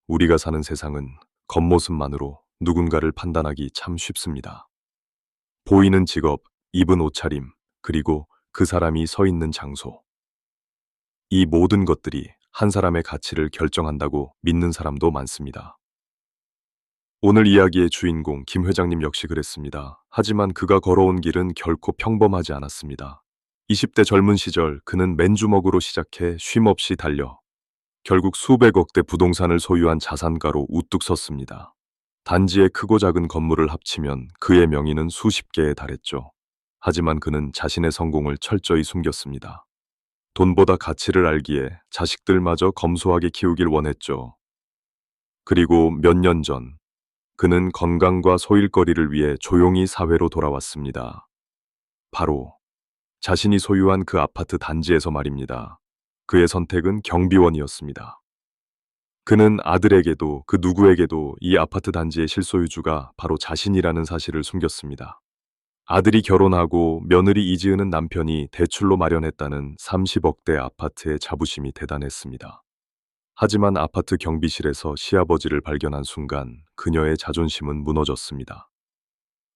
우리가 사는 세상은 겉모습만으로 누군가를 판단하기 참 쉽습니다. 보이는 직업, 입은 옷차림, 그리고 그 사람이 서 있는 장소. 이 모든 것들이 한 사람의 가치를 결정한다고 믿는 사람도 많습니다. 오늘 이야기의 주인공 김 회장님 역시 그랬습니다. 하지만 그가 걸어온 길은 결코 평범하지 않았습니다. 20대 젊은 시절 그는 맨주먹으로 시작해 쉼없이 달려 결국 수백억 대 부동산을 소유한 자산가로 우뚝 섰습니다. 단지의 크고 작은 건물을 합치면 그의 명의는 수십 개에 달했죠. 하지만 그는 자신의 성공을 철저히 숨겼습니다. 돈보다 가치를 알기에 자식들마저 검소하게 키우길 원했죠. 그리고 몇 년 전, 그는 건강과 소일거리를 위해 조용히 사회로 돌아왔습니다. 바로 자신이 소유한 그 아파트 단지에서 말입니다. 그의 선택은 경비원이었습니다. 그는 아들에게도 그 누구에게도 이 아파트 단지의 실소유주가 바로 자신이라는 사실을 숨겼습니다. 아들이 결혼하고 며느리 이지은은 남편이 대출로 마련했다는 30억대 아파트의 자부심이 대단했습니다. 하지만 아파트 경비실에서 시아버지를 발견한 순간 그녀의 자존심은 무너졌습니다.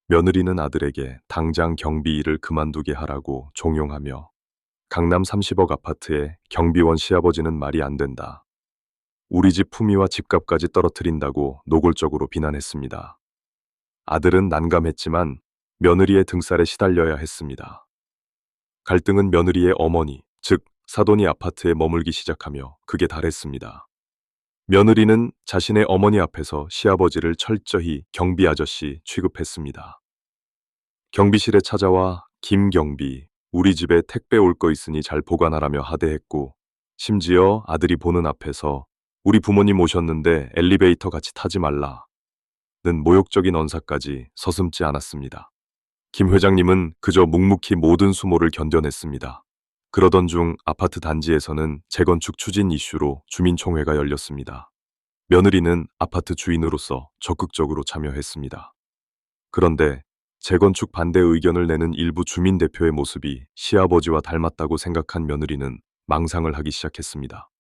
며느리는 아들에게 당장 경비 일을 그만두게 하라고 종용하며 강남 30억 아파트에 경비원 시아버지는 말이 안 된다. 우리 집 품위와 집값까지 떨어뜨린다고 노골적으로 비난했습니다. 아들은 난감했지만 며느리의 등살에 시달려야 했습니다. 갈등은 며느리의 어머니, 즉 사돈이 아파트에 머물기 시작하며 극에 달했습니다. 며느리는 자신의 어머니 앞에서 시아버지를 철저히 경비 아저씨 취급했습니다. 경비실에 찾아와 김경비, 우리 집에 택배 올 거 있으니 잘 보관하라며 하대했고, 심지어 아들이 보는 앞에서 우리 부모님 오셨는데 엘리베이터 같이 타지 말라는 모욕적인 언사까지 서슴지 않았습니다. 김 회장님은 그저 묵묵히 모든 수모를 견뎌냈습니다. 그러던 중 아파트 단지에서는 재건축 추진 이슈로 주민총회가 열렸습니다. 며느리는 아파트 주인으로서 적극적으로 참여했습니다. 그런데 재건축 반대 의견을 내는 일부 주민 대표의 모습이 시아버지와 닮았다고 생각한 며느리는 망상을 하기 시작했습니다.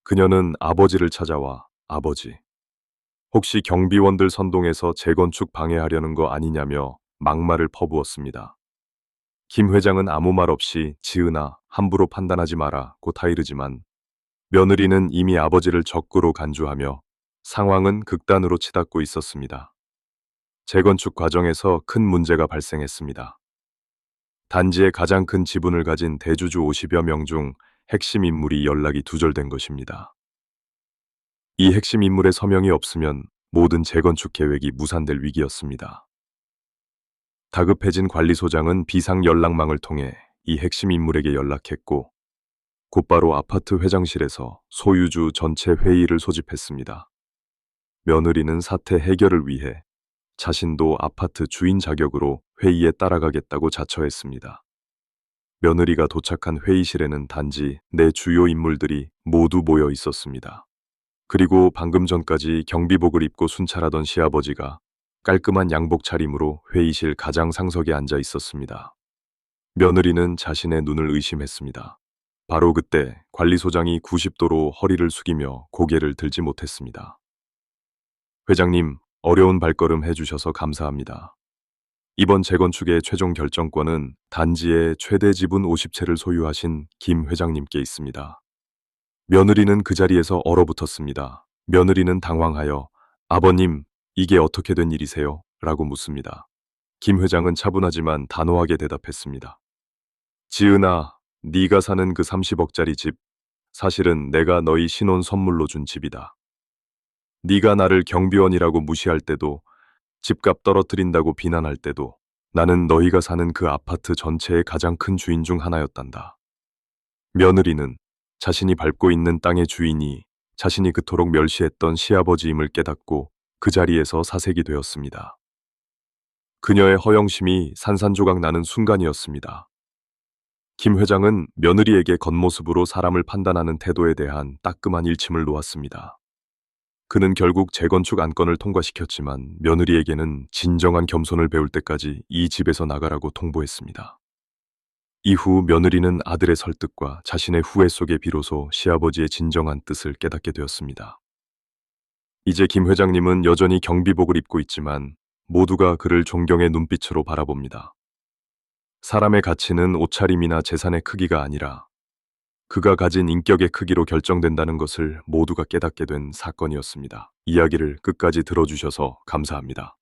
그녀는 아버지를 찾아와 아버지, 혹시 경비원들 선동해서 재건축 방해하려는 거 아니냐며 막말을 퍼부었습니다. 김 회장은 아무 말 없이 지은아, 함부로 판단하지 마라고 타이르지만 며느리는 이미 아버지를 적구로 간주하며 상황은 극단으로 치닫고 있었습니다. 재건축 과정에서 큰 문제가 발생했습니다. 단지의 가장 큰 지분을 가진 대주주 50여 명 중 핵심 인물이 연락이 두절된 것입니다. 이 핵심 인물의 서명이 없으면 모든 재건축 계획이 무산될 위기였습니다. 다급해진 관리소장은 비상 연락망을 통해 이 핵심 인물에게 연락했고 곧바로 아파트 회장실에서 소유주 전체 회의를 소집했습니다. 며느리는 사태 해결을 위해 자신도 아파트 주인 자격으로 회의에 따라가겠다고 자처했습니다. 며느리가 도착한 회의실에는 단지 네 주요 인물들이 모두 모여 있었습니다. 그리고 방금 전까지 경비복을 입고 순찰하던 시아버지가 깔끔한 양복 차림으로 회의실 가장 상석에 앉아 있었습니다. 며느리는 자신의 눈을 의심했습니다. 바로 그때 관리소장이 90도로 허리를 숙이며 고개를 들지 못했습니다. 회장님, 어려운 발걸음 해주셔서 감사합니다. 이번 재건축의 최종 결정권은 단지의 최대 지분 50채를 소유하신 김 회장님께 있습니다. 며느리는 그 자리에서 얼어붙었습니다. 며느리는 당황하여 아버님, 이게 어떻게 된 일이세요? 라고 묻습니다. 김 회장은 차분하지만 단호하게 대답했습니다. 지은아, 네가 사는 그 30억짜리 집, 사실은 내가 너희 신혼 선물로 준 집이다. 네가 나를 경비원이라고 무시할 때도 집값 떨어뜨린다고 비난할 때도 나는 너희가 사는 그 아파트 전체의 가장 큰 주인 중 하나였단다. 며느리는 자신이 밟고 있는 땅의 주인이 자신이 그토록 멸시했던 시아버지임을 깨닫고 그 자리에서 사색이 되었습니다. 그녀의 허영심이 산산조각 나는 순간이었습니다. 김 회장은 며느리에게 겉모습으로 사람을 판단하는 태도에 대한 따끔한 일침을 놓았습니다. 그는 결국 재건축 안건을 통과시켰지만 며느리에게는 진정한 겸손을 배울 때까지 이 집에서 나가라고 통보했습니다. 이후 며느리는 아들의 설득과 자신의 후회 속에 비로소 시아버지의 진정한 뜻을 깨닫게 되었습니다. 이제 김 회장님은 여전히 경비복을 입고 있지만 모두가 그를 존경의 눈빛으로 바라봅니다. 사람의 가치는 옷차림이나 재산의 크기가 아니라 그가 가진 인격의 크기로 결정된다는 것을 모두가 깨닫게 된 사건이었습니다. 이야기를 끝까지 들어주셔서 감사합니다.